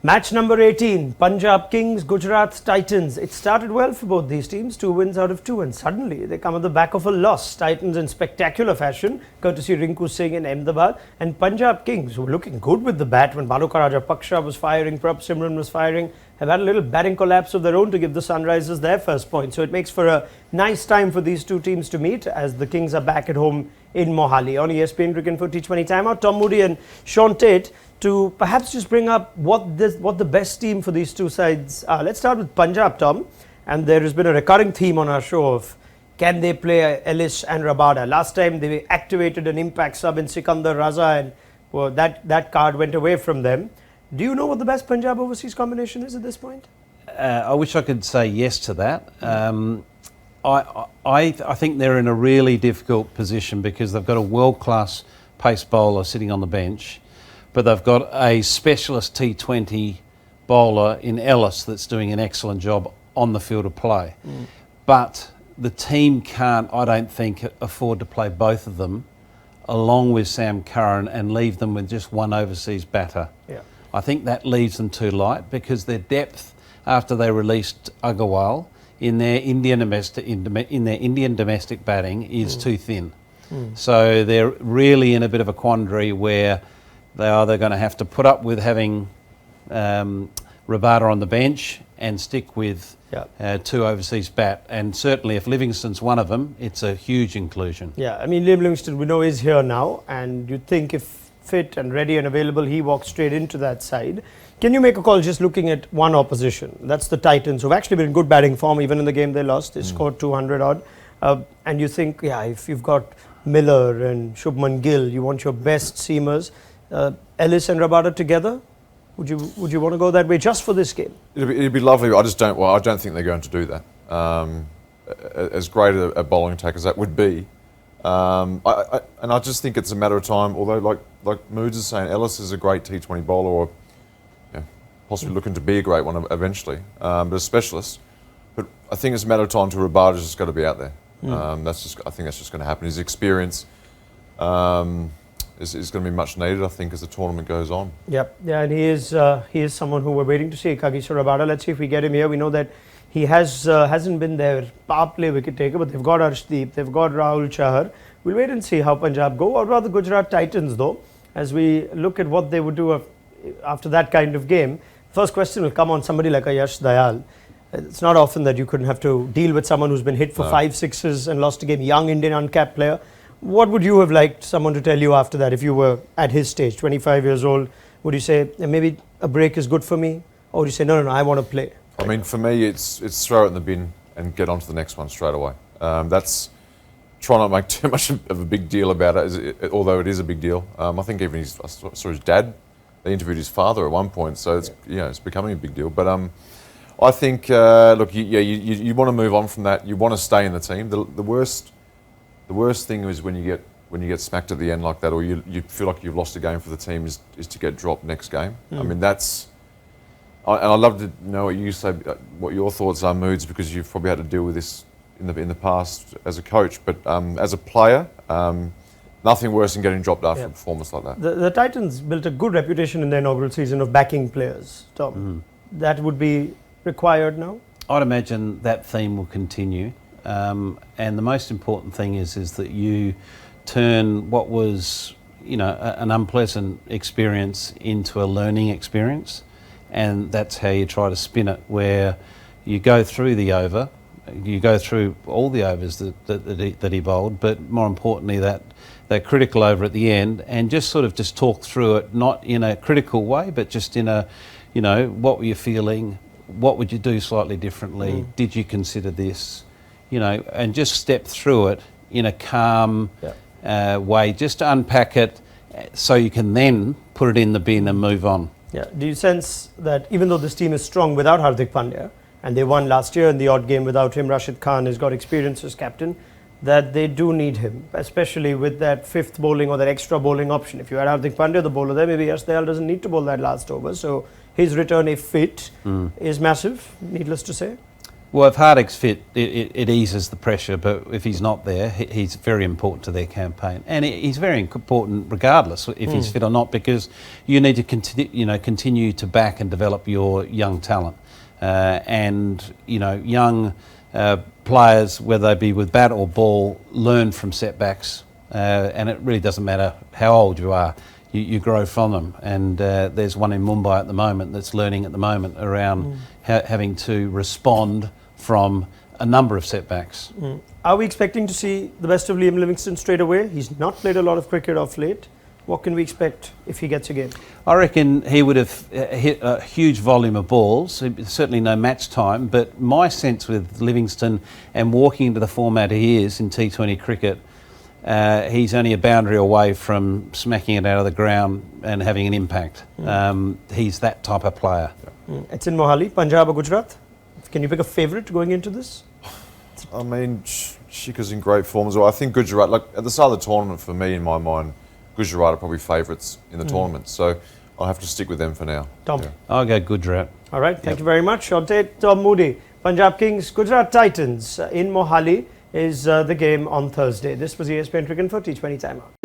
Match number 18, Punjab Kings, Gujarat Titans. It started well for both these teams, 2 wins out of 2, and suddenly they come at the back of a loss. Titans in spectacular fashion, courtesy Rinku Singh in Ahmedabad, and Punjab Kings, who were looking good with the bat when Balukaraja Paksha was firing, Prabh Simran was firing, have had a little batting collapse of their own to give the Sunrisers their first point. So it makes for a nice time for these two teams to meet as the Kings are back at home in Mohali. On ESPN Cricinfo T20 timeout, Tom Moody and Shaun Tait to perhaps just bring up what the best team for these two sides are. Let's start with Punjab, Tom. And there has been a recurring theme on our show of can they play Ellis and Rabada. Last time they activated an impact sub in Sikandar Raza and well, that card went away from them. Do you know what the best Punjab overseas combination is at this point? I wish I could say yes to that. I think they're in a really difficult position because they've got a world-class pace bowler sitting on the bench, but they've got a specialist T20 bowler in Ellis that's doing an excellent job on the field of play. But the team can't, I don't think, afford to play both of them along with Sam Curran and leave them with just one overseas batter. Yeah. I think that leaves them too light because their depth after they released Agarwal in their Indian domestic batting is too thin. So they're really in a bit of a quandary where they're either going to have to put up with having Rabada on the bench and stick with two overseas bat. And certainly if Livingston's one of them, it's a huge inclusion. Yeah, I mean, Liam Livingston we know is here now, and you'd think if fit and ready and available, he walks straight into that side. Can you make a call just looking at one opposition? That's the Titans, who've actually been in good batting form even in the game they lost. They scored 200 odd. And you think, yeah, if you've got Miller and Shubman Gill, you want your best seamers. Ellis and Rabada together? Would you want to go that way just for this game? It'd be lovely. I don't think they're going to do that. As great a bowling attack as that would be, and I just think it's a matter of time. Although, like Moods is saying, Ellis is a great T20 bowler, or possibly looking to be a great one eventually, but a specialist. But I think it's a matter of time till Rabada's just got to be out there. I think that's just going to happen. His experience is going to be much needed, I think, as the tournament goes on. Yep, yeah, and he is someone who we're waiting to see, Kagiso Rabada. Let's see if we get him here. We know that he hasn't been their power play wicket taker, but they've got Arshdeep, they've got Rahul Chahar. We'll wait and see how Punjab go, or rather Gujarat Titans though, as we look at what they would do after that kind of game. First question will come on somebody like a Yash Dayal. It's not often that you couldn't have to deal with someone who's been hit for 5 sixes and lost a game, young Indian uncapped player. What would you have liked someone to tell you after that if you were at his stage, 25 years old? Would you say, maybe a break is good for me? Or would you say, no, I want to play? I mean, for me, it's throw it in the bin and get on to the next one straight away. That's try not to make too much of a big deal about it, although it is a big deal. I think even I saw his dad, they interviewed his father at one point, so it's becoming a big deal. But I think, look, you want to move on from that. You want to stay in the team. The worst thing is when you get smacked at the end like that, or you feel like you've lost a game for the team, is to get dropped next game. I mean, that's. And I'd love to know what you say, what your thoughts are, Moods, because you've probably had to deal with this in the past as a coach. But as a player, nothing worse than getting dropped after a performance like that. The Titans built a good reputation in their inaugural season of backing players, Tom. That would be required now? I'd imagine that theme will continue. And the most important thing is that you turn what was, an unpleasant experience into a learning experience. And that's how you try to spin it, where you go through the over, you go through all the overs that he bowled, but more importantly that critical over at the end, and just talk through it, not in a critical way, but just in a, what were you feeling? What would you do slightly differently? Did you consider this? And just step through it in a calm way, just to unpack it so you can then put it in the bin and move on. Yeah. Do you sense that even though this team is strong without Hardik Pandya, and they won last year in the odd game without him, Rashid Khan has got experience as captain, that they do need him, especially with that fifth bowling or that extra bowling option? If you had Hardik Pandya, the bowler there, maybe Yash Dayal doesn't need to bowl that last over. So his return, if fit, is massive, needless to say. Well, if Hardwick's fit, it eases the pressure, but if he's not there, he's very important to their campaign. And he's very important regardless if he's fit or not, because you need to continue to back and develop your young talent. Young players, whether they be with bat or ball, learn from setbacks, and it really doesn't matter how old you are. You grow from them, and there's one in Mumbai at the moment that's learning at the moment around having to respond from a number of setbacks. Are we expecting to see the best of Liam Livingstone straight away? He's not played a lot of cricket of late. What can we expect if he gets a game? I reckon he would have hit a huge volume of balls, certainly no match time, but my sense with Livingstone and walking into the format he is in T20 cricket, he's only a boundary away from smacking it out of the ground and having an impact. He's that type of player. It's in Mohali, Punjab or Gujarat. Can you pick a favourite going into this? I mean, Shikhar's in great form as well. I think Gujarat, like at the start of the tournament, for me, in my mind, Gujarat are probably favourites in the tournament. So I'll have to stick with them for now. Tom? Yeah. I'll go Gujarat. All right, thank you very much. Shaun, Tait, Tom, Moody. Punjab Kings, Gujarat Titans in Mohali is the game on Thursday. This was ESPN Cricinfo T20 Timeout.